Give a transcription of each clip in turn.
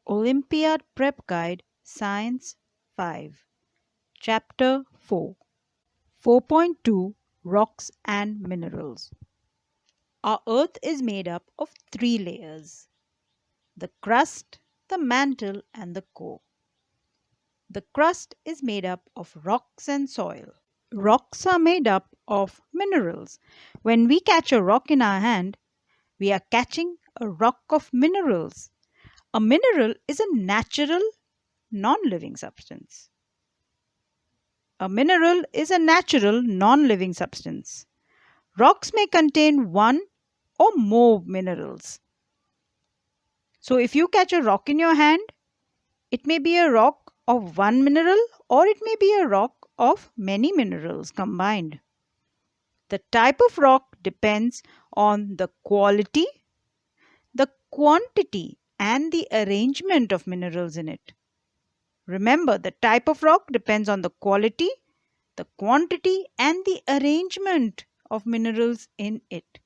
Olympiad Prep Guide Science 5 Chapter 4 4.2 Rocks and Minerals. Our Earth is made up of three layers: the crust, the mantle, and the core. The crust is made up of rocks and soil. Rocks are made up of minerals. When we catch a rock in our hand, we are catching a rock of minerals. A mineral is a natural, non living substance. A mineral is a natural, non living substance. Rocks may contain one or more minerals. So, if you catch a rock in your hand, it may be a rock of one mineral or it may be a rock of many minerals combined. The type of rock depends on the quality, the quantity, and the arrangement of minerals in it. Remember, the type of rock depends on the quality, the quantity, and the arrangement of minerals in it.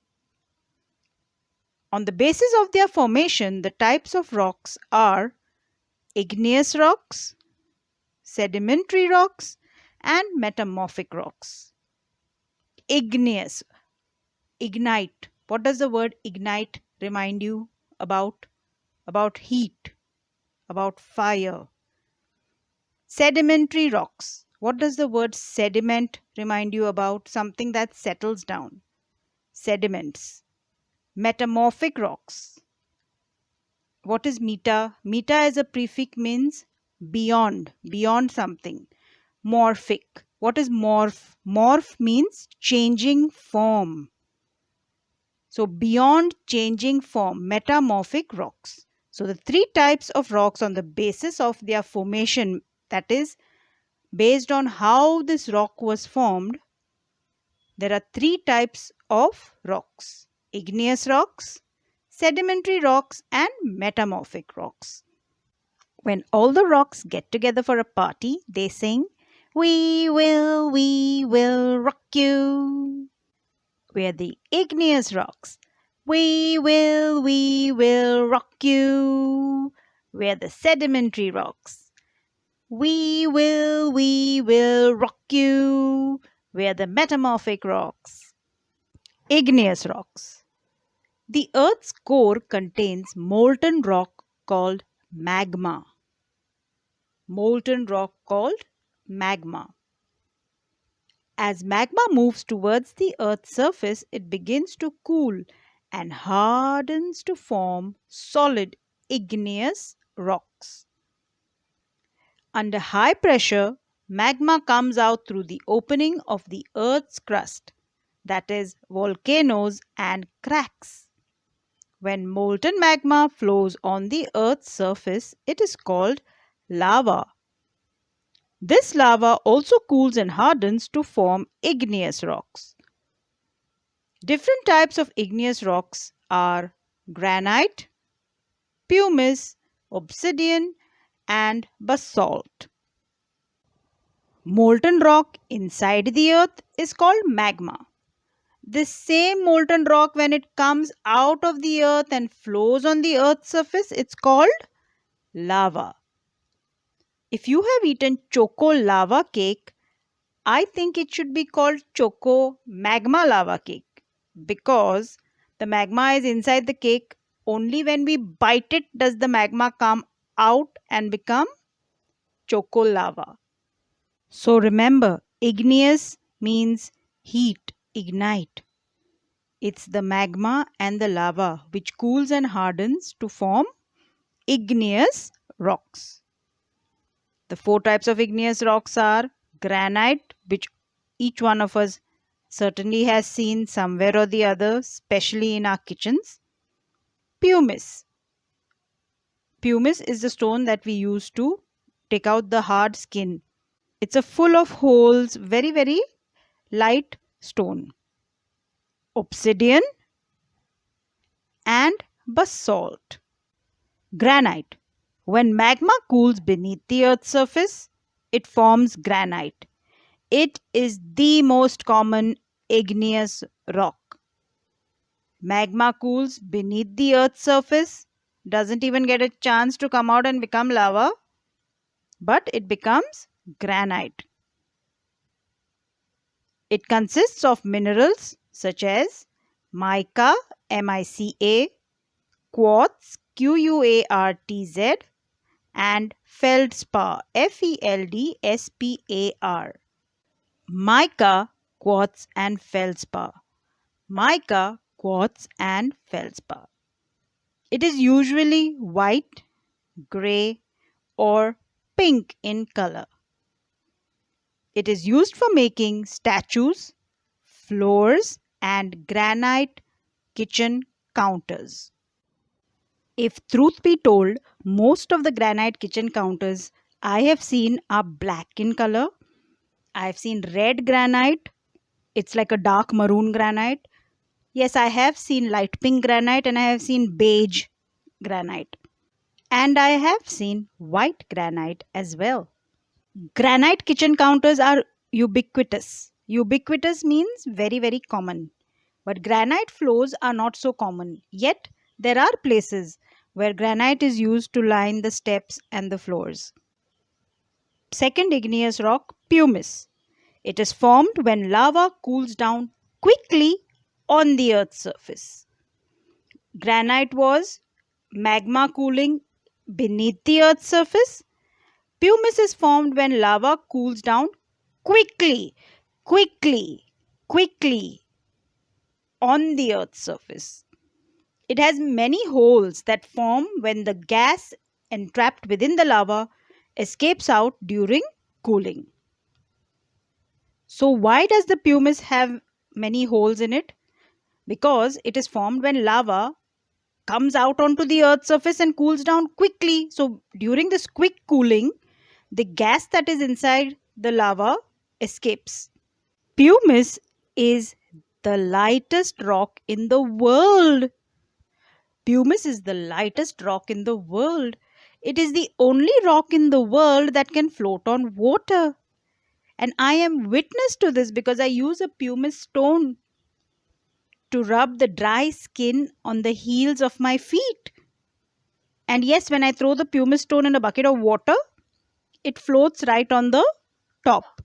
On the basis of their formation, the types of rocks are igneous rocks, sedimentary rocks, and metamorphic rocks. Igneous, ignite. What does the word ignite remind you about? About heat, about fire. Sedimentary rocks. What does the word sediment remind you about? Something that settles down. Sediments. Metamorphic rocks. What is meta? Meta as a prefix means beyond, beyond something. Morphic. What is morph? Morph means changing form. So beyond changing form, metamorphic rocks. So the three types of rocks on the basis of their formation, that is, based on how this rock was formed, there are three types of rocks: igneous rocks, sedimentary rocks, and metamorphic rocks. When all the rocks get together for a party, they sing, we will rock you. We're the igneous rocks. We will rock you. We're the sedimentary rocks. We will rock you. We're the metamorphic rocks. Igneous rocks. The Earth's core contains molten rock called magma. Molten rock called magma. As magma moves towards the Earth's surface, it begins to cool and hardens to form solid igneous rocks. Under high pressure, magma comes out through the opening of the Earth's crust, that is, volcanoes and cracks. When molten magma flows on the Earth's surface, it is called lava. This lava also cools and hardens to form igneous rocks. Different types of igneous rocks are granite, pumice, obsidian, and basalt. Molten rock inside the earth is called magma. This same molten rock, when it comes out of the earth and flows on the earth's surface, it's called lava. If you have eaten choco lava cake, I think it should be called choco magma lava cake, because the magma is inside the cake. Only when we bite it does the magma come out and become choco lava. So remember, igneous means heat, ignite. It's the magma and the lava which cools and hardens to form igneous rocks. The four types of igneous rocks are granite, which each one of us certainly has seen somewhere or the other, especially in our kitchens. Pumice. Pumice is the stone that we use to take out the hard skin. It's a full of holes, very, very light stone. Obsidian and basalt. Granite. When magma cools beneath the Earth's surface, it forms granite. It is the most common igneous rock. Magma cools beneath the Earth's surface. doesn't even get a chance to come out and become lava, but it becomes granite. It consists of minerals such as mica, MiCa, quartz, Quartz, and feldspar, Feldspar. Mica, quartz, and feldspar. Mica, quartz, and feldspar. It is usually white, gray, or pink in color. It is used for making statues, floors, and granite kitchen counters. If truth be told, most of the granite kitchen counters I have seen are black in color. I have seen red granite. It's like a dark maroon granite. Yes, I have seen light pink granite and I have seen beige granite. And I have seen white granite as well. Granite kitchen counters are ubiquitous. Ubiquitous means very, very common. But granite floors are not so common. Yet, there are places where granite is used to line the steps and the floors. Second igneous rock, pumice. It is formed when lava cools down quickly on the Earth's surface. Granite was magma cooling beneath the Earth's surface. Pumice is formed when lava cools down quickly, quickly on the Earth's surface. It has many holes that form when the gas entrapped within the lava escapes out during cooling. So, why does the pumice have many holes in it? Because it is formed when lava comes out onto the Earth's surface and cools down quickly. So, during this quick cooling, the gas that is inside the lava escapes. Pumice is the lightest rock in the world. Pumice is the lightest rock in the world. It is the only rock in the world that can float on water. And I am witness to this because I use a pumice stone to rub the dry skin on the heels of my feet. And yes, when I throw the pumice stone in a bucket of water, it floats right on the top.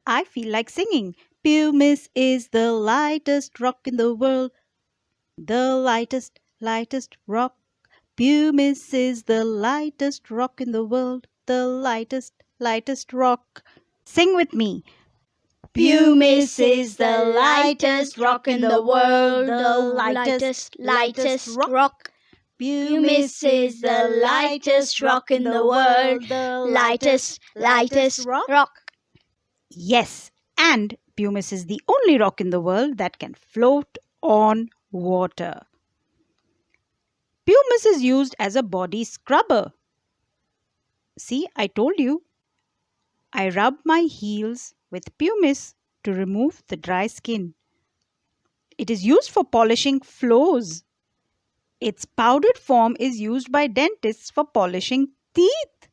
I feel like singing. Pumice is the lightest rock in the world. The lightest rock. Pumice is the lightest rock in the world. The lightest rock. Sing with me. Pumice is the lightest rock in the world. The lightest rock. Pumice is the lightest rock in the world. The lightest rock. Yes, and pumice is the only rock in the world that can float on water. Pumice is used as a body scrubber. See, I told you. I rub my heels with pumice to remove the dry skin. It is used for polishing floors. Its powdered form is used by dentists for polishing teeth.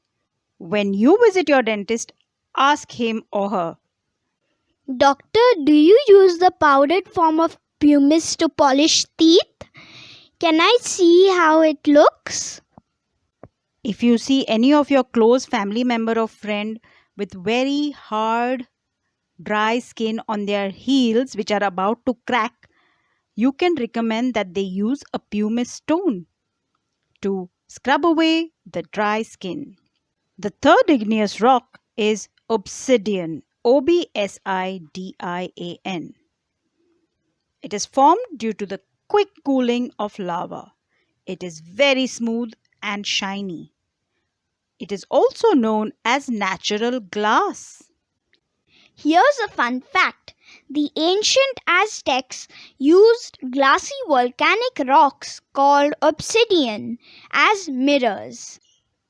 When you visit your dentist, ask him or her, Doctor, do you use the powdered form of pumice to polish teeth? Can I see how it looks? if you see any of your close family member or friend with very hard, dry skin on their heels which are about to crack, you can recommend that they use a pumice stone to scrub away the dry skin. The third igneous rock is obsidian, Obsidian. It is formed due to the quick cooling of lava. It is very smooth and shiny. It is also known as natural glass. Here's a fun fact. The ancient Aztecs used glassy volcanic rocks called obsidian as mirrors.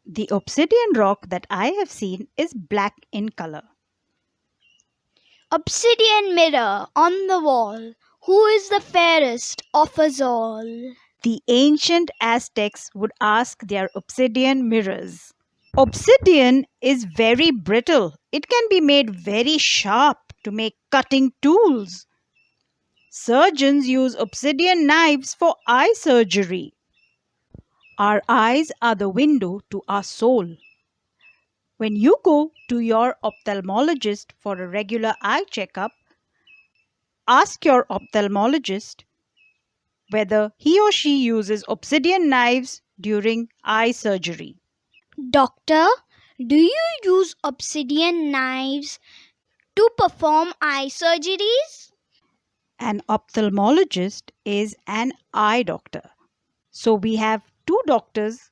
The obsidian rock that I have seen is black in color. Obsidian mirror on the wall. Who is the fairest of us all? The ancient Aztecs would ask their obsidian mirrors. Obsidian is very brittle. It can be made very sharp to make cutting tools. Surgeons use obsidian knives for eye surgery. Our eyes are the window to our soul. When you go to your ophthalmologist for a regular eye checkup, ask your ophthalmologist whether he or she uses obsidian knives during eye surgery. Doctor, do you use obsidian knives to perform eye surgeries? An ophthalmologist is an eye doctor. So we have two doctors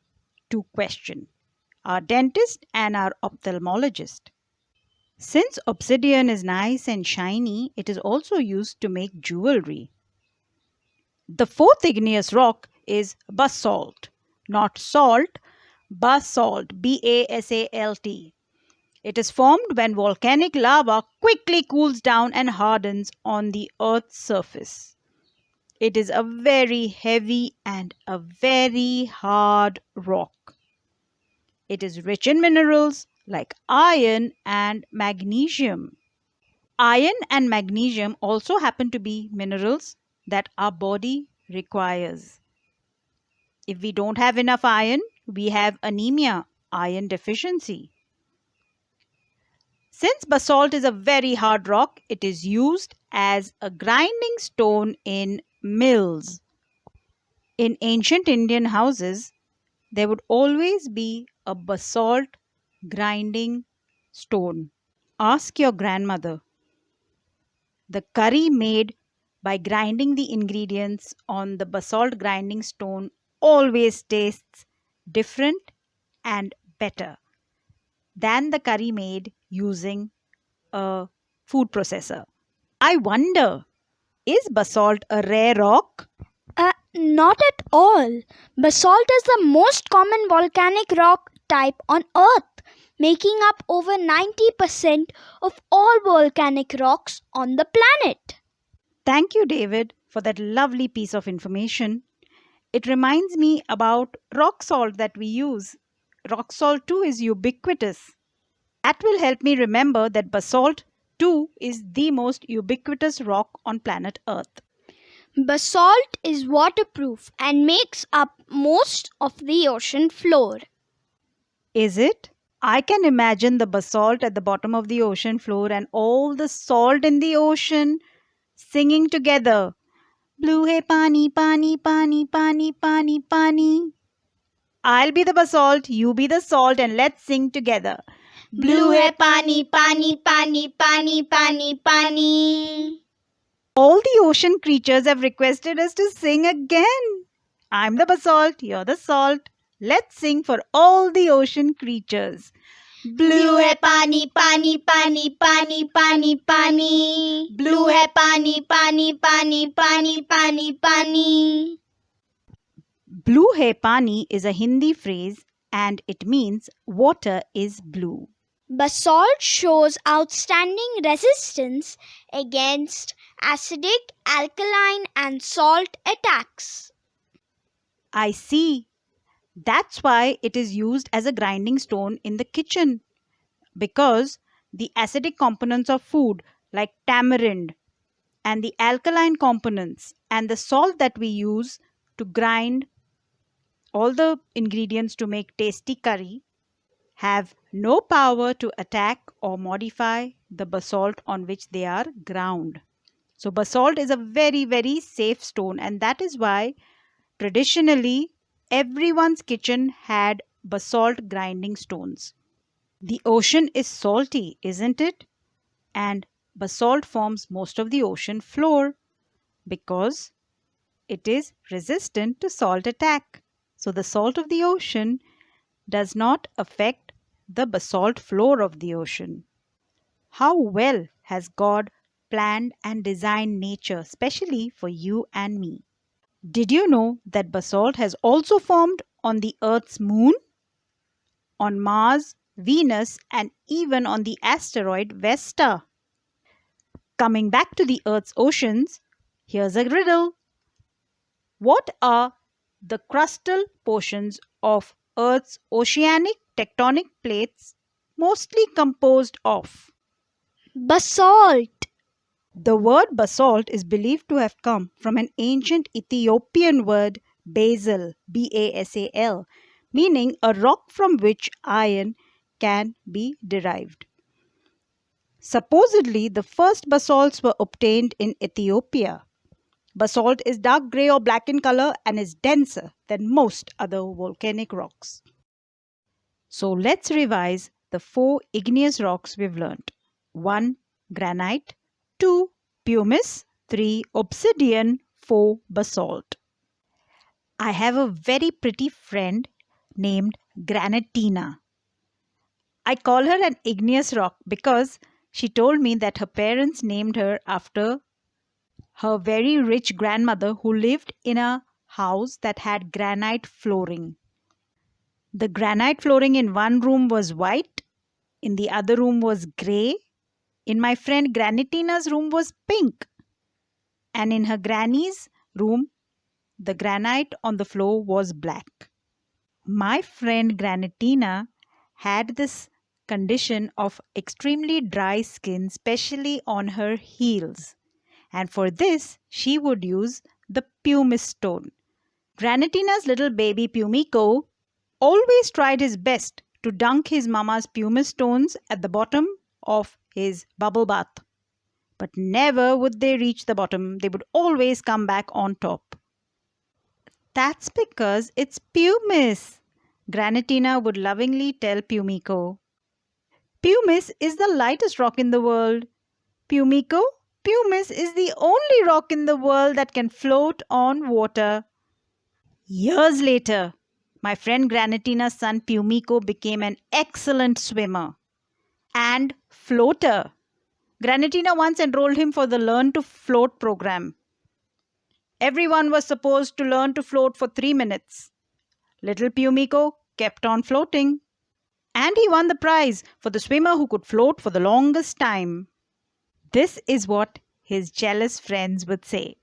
to question, our dentist and our ophthalmologist. Since obsidian is nice and shiny, it is also used to make jewelry. The fourth igneous rock is basalt, not salt, basalt, Basalt. It is formed when volcanic lava quickly cools down and hardens on the Earth's surface. It is a very heavy and a very hard rock. It is rich in minerals like iron and magnesium. Iron and magnesium also happen to be minerals that our body requires. If we don't have enough iron, we have anemia, iron deficiency. Since basalt is a very hard rock, it is used as a grinding stone in mills. In ancient Indian houses, there would always be a basalt grinding stone. Ask your grandmother. The curry made by grinding the ingredients on the basalt grinding stone always tastes different and better than the curry made using a food processor. I wonder, is basalt a rare rock? Not at all. Basalt is the most common volcanic rock type on Earth, making up over 90% of all volcanic rocks on the planet. Thank you, David, for that lovely piece of information. It reminds me about rock salt that we use. Rock salt too is ubiquitous. That will help me remember that basalt too is the most ubiquitous rock on planet Earth. Basalt is waterproof and makes up most of the ocean floor. Is it? I can imagine the basalt at the bottom of the ocean floor and all the salt in the ocean singing together. Blue hai pani, pani, pani, pani, pani, pani. I'll be the basalt, you be the salt, and let's sing together. Blue hai pani, pani, pani, pani, pani, pani. All the ocean creatures have requested us to sing again. I'm the basalt, you're the salt. Let's sing for all the ocean creatures. Blue hai pani, pani, pani, pani, pani, pani. Blue hai pani, pani, pani, pani, pani, pani. Blue hai pani is a Hindi phrase and it means water is blue. Basalt shows outstanding resistance against acidic, alkaline, and salt attacks. I see. That's why it is used as a grinding stone in the kitchen. Because the acidic components of food, like tamarind, and the alkaline components, and the salt that we use to grind all the ingredients to make tasty curry, have no power to attack or modify the basalt on which they are ground. So, basalt is a very, very safe stone, and that is why traditionally everyone's kitchen had basalt grinding stones. The ocean is salty, isn't it? And basalt forms most of the ocean floor because it is resistant to salt attack. So, the salt of the ocean does not affect the basalt floor of the ocean. How well has God planned and designed nature, especially for you and me? Did you know that basalt has also formed on the Earth's moon, on Mars, Venus, and even on the asteroid Vesta? Coming back to the Earth's oceans, here's a riddle. What are the crustal portions of Earth's oceanic tectonic plates mostly composed of? Basalt. The word basalt is believed to have come from an ancient Ethiopian word basal, Basal, meaning a rock from which iron can be derived. Supposedly, the first basalts were obtained in Ethiopia. Basalt is dark grey or black in color and is denser than most other volcanic rocks. So let's revise the 4 igneous rocks we've learnt. 1. Granite. 2. Pumice. 3. Obsidian. 4. Basalt. I have a very pretty friend named Granitina. I call her an igneous rock because she told me that her parents named her after her very rich grandmother who lived in a house that had granite flooring. The granite flooring in one room was white, in the other room was grey, in my friend Granitina's room was pink, and in her granny's room, the granite on the floor was black. My friend Granitina had this condition of extremely dry skin, especially on her heels. And for this, she would use the pumice stone. Granitina's little baby Pumico always tried his best to dunk his mama's pumice stones at the bottom of his bubble bath. But never would they reach the bottom, they would always come back on top. That's because it's pumice, Granitina would lovingly tell Pumico. Pumice is the lightest rock in the world. Pumico, pumice is the only rock in the world that can float on water. Years later, my friend Granitina's son Pumico became an excellent swimmer and floater. Granitina once enrolled him for the Learn to Float program. Everyone was supposed to learn to float for 3 minutes. Little Pumico kept on floating. And he won the prize for the swimmer who could float for the longest time. This is what his jealous friends would say.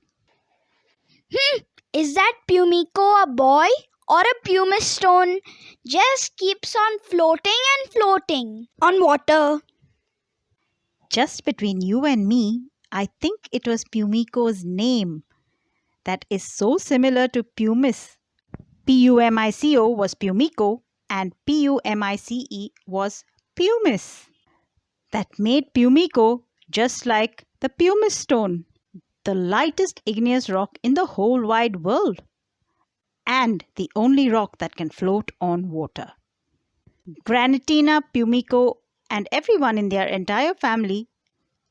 Is that Pumico a boy or a pumice stone? Just keeps on floating and floating on water. Just between you and me, I think it was Pumico's name that is so similar to pumice. Pumico was Pumico and Pumice was pumice. That made Pumico just like the pumice stone, the lightest igneous rock in the whole wide world, and the only rock that can float on water. Granitina, Pumico, and everyone in their entire family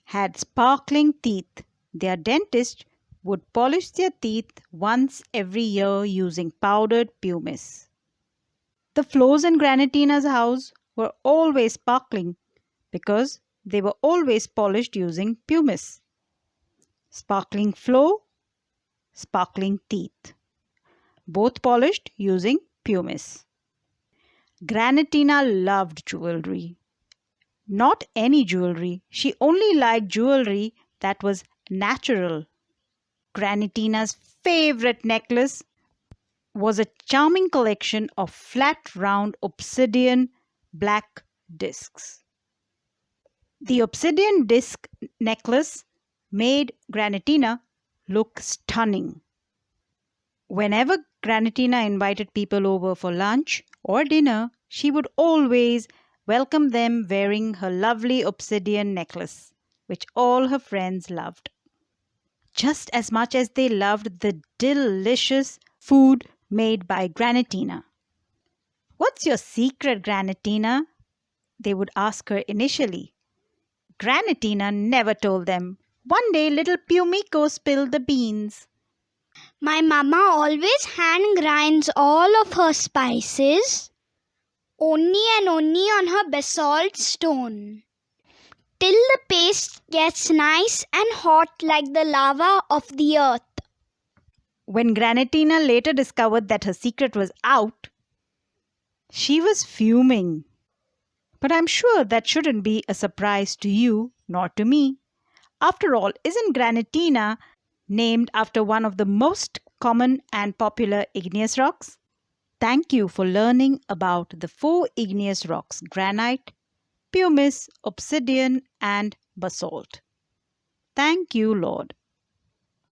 had sparkling teeth. Their dentist would polish their teeth once every year using powdered pumice. The floors in Granitina's house were always sparkling because they were always polished using pumice. Sparkling floor, sparkling teeth. Both polished using pumice. Granitina loved jewelry. Not any jewelry. She only liked jewelry that was natural. Granitina's favorite necklace was a charming collection of flat, round obsidian black discs. The obsidian disc necklace made Granitina look stunning. Whenever Granitina invited people over for lunch or dinner, she would always welcome them wearing her lovely obsidian necklace, which all her friends loved, just as much as they loved the delicious food made by Granitina. "What's your secret, Granitina?" they would ask her initially. Granitina never told them. One day little Pumico spilled the beans. My mama always hand grinds all of her spices only and only on her basalt stone, till the paste gets nice and hot like the lava of the earth. When Granitina later discovered that her secret was out, she was fuming. But I'm sure that shouldn't be a surprise to you, nor to me. After all, isn't Granitina named after one of the most common and popular igneous rocks? Thank you for learning about the 4 igneous rocks: granite, pumice, obsidian, and basalt. Thank you, Lord.